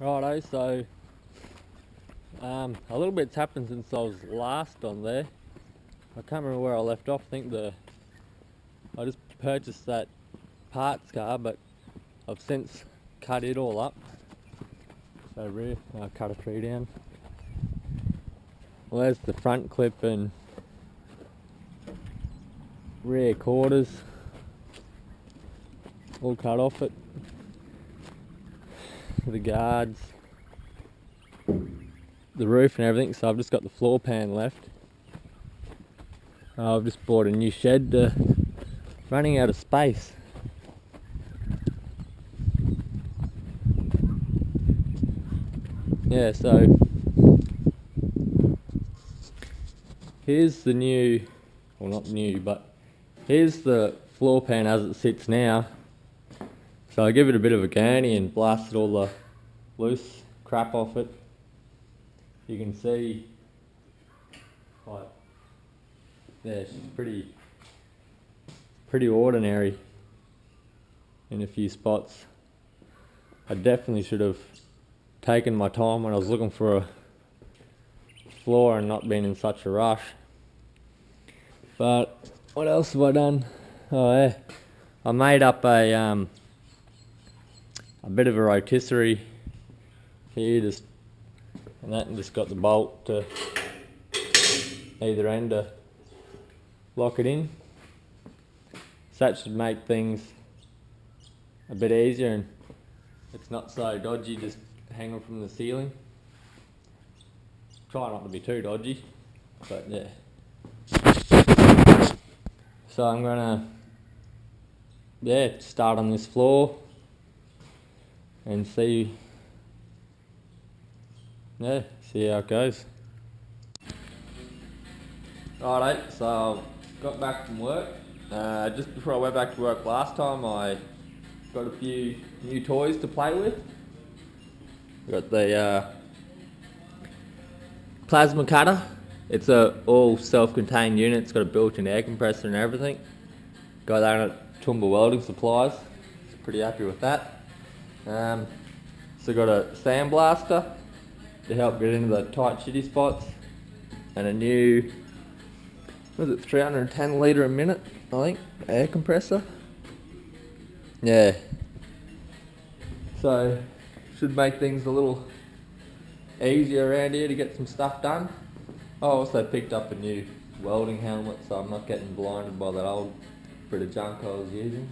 Righto, so a little bit's happened since I was last on there. I can't remember where I left off. I just purchased that parts car, but I've since cut it all up. So rear, I cut a tree down. Well, there's the front clip and rear quarters all cut off it. The guards, the roof and everything, so I've just got the floor pan left. I've just bought a new shed, running out of space. Yeah, so here's the new, well not new, but here's the floor pan as it sits now. So I give it a bit of a gurney and blasted all the loose crap off it. You can see, like, yeah, it's pretty ordinary in a few spots. I definitely should have taken my time when I was looking for a floor and not been in such a rush. But what else have I done? Oh yeah, I made up a bit of a rotisserie here, and just got the bolt to either end to lock it in. So that should make things a bit easier, and it's not so dodgy just hanging from the ceiling. Try not to be too dodgy, but yeah. So I'm gonna start on this floor and see how it goes. Righto, so I got back from work. Just before I went back to work last time, I got a few new toys to play with. I got the plasma cutter. It's a all self-contained unit. It's got a built-in air compressor and everything. Got that at Toowoomba Welding Supplies. Pretty happy with that. So got a sandblaster to help get into the tight shitty spots, and a new, was it 310 litre a minute, I think, air compressor. Yeah. So should make things a little easier around here to get some stuff done. I also picked up a new welding helmet, so I'm not getting blinded by that old bit of junk I was using.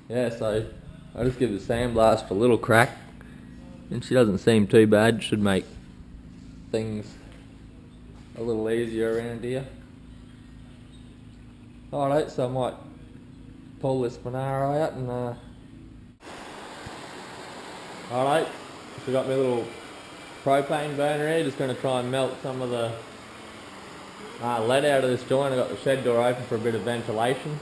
Yeah, so I just give the sandblast a little crack, and she doesn't seem too bad. Should make things a little easier around here. Alright, so I might pull this monaro out and alright, so got my little propane burner here. Just going to try and melt some of the lead out of this joint. I got the shed door open for a bit of ventilation.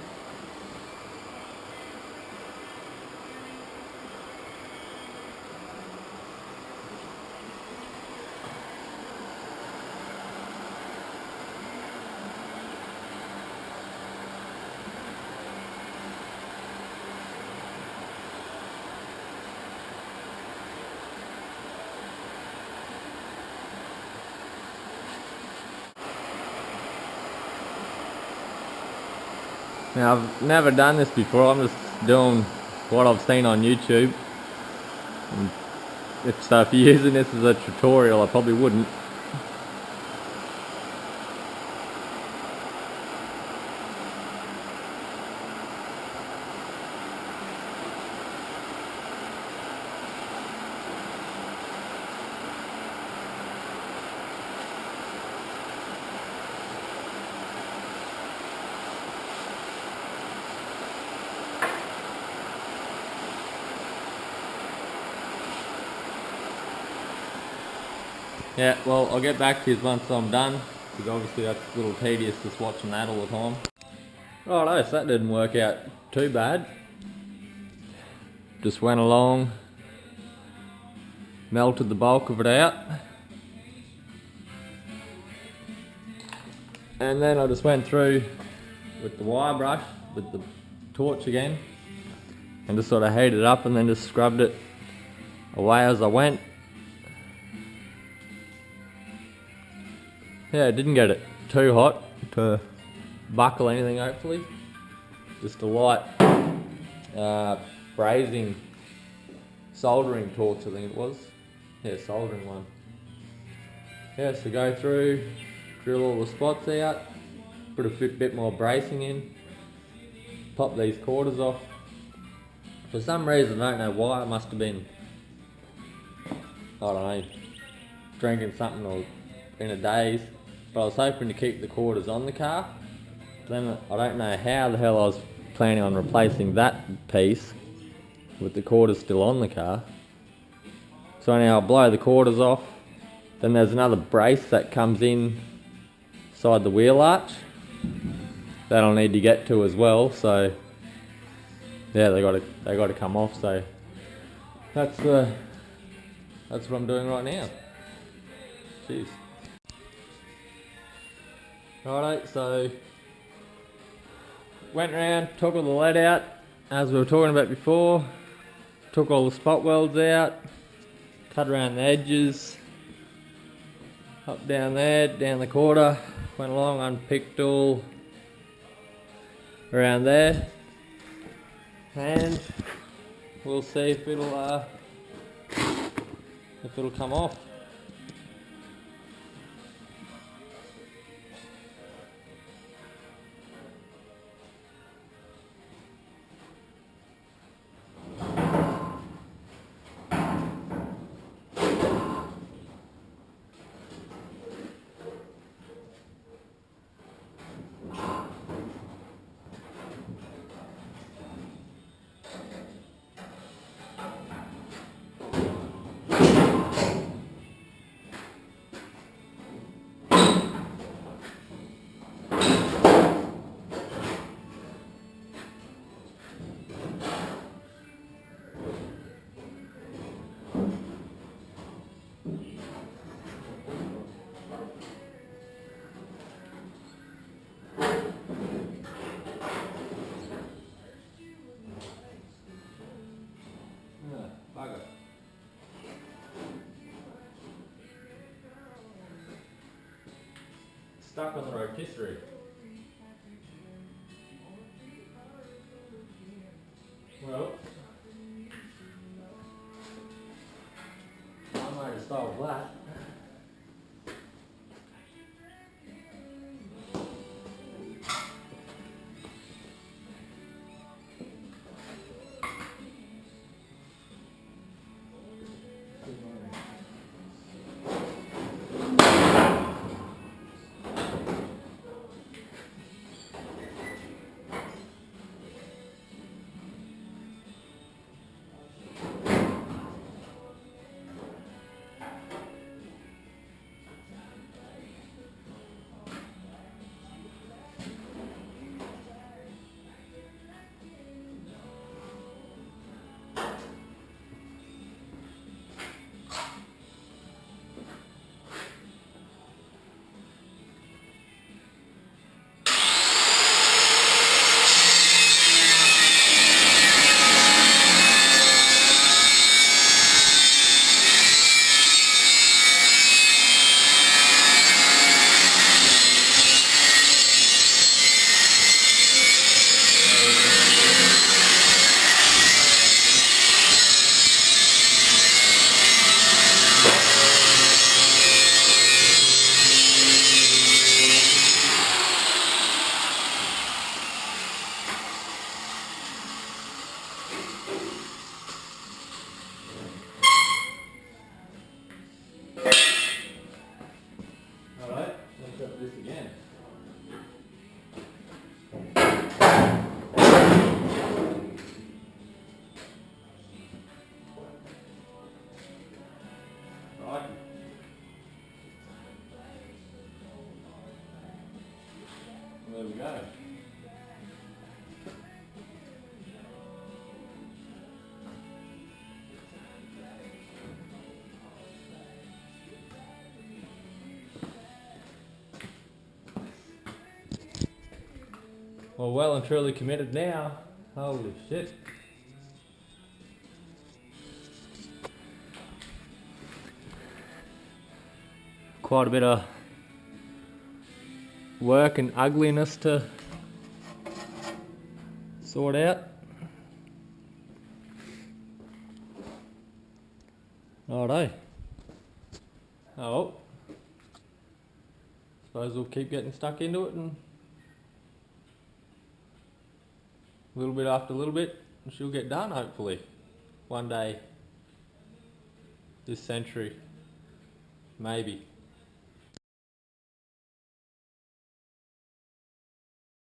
Now I've never done this before. I'm just doing what I've seen on YouTube. And if you're using this as a tutorial, I probably wouldn't. Yeah, well, I'll get back to you once I'm done, because obviously that's a little tedious just watching that all the time. Righto, so that didn't work out too bad. Just went along, melted the bulk of it out, and then I just went through with the wire brush, with the torch again, and just sort of heated it up and then just scrubbed it away as I went. Yeah, didn't get it too hot to buckle anything, hopefully. Just a light brazing soldering torch, I think it was. Yeah, soldering one. Yeah, so go through, drill all the spots out, put a bit more bracing in, pop these quarters off. For some reason, I don't know why, I must have been, I don't know, drinking something or in a daze, but I was hoping to keep the quarters on the car. Then I don't know how the hell I was planning on replacing that piece with the quarters still on the car. So anyhow, I'll blow the quarters off. Then there's another brace that comes in inside the wheel arch that I'll need to get to as well. So yeah, they got to come off. So that's what I'm doing right now. Jeez. Alright, so went around, took all the lead out, as we were talking about before. Took all the spot welds out, cut around the edges, up down there, down the quarter, went along, unpicked all around there, and we'll see if it'll come off. Bugger. Stuck on the rotisserie. Well, I might have solved that. There we go. Well and truly committed now. Holy shit. quite a bit of work and ugliness to sort out. Righto. Oh well. Suppose we'll keep getting stuck into it, and little bit after little bit, and she'll get done hopefully. One day this century. Maybe.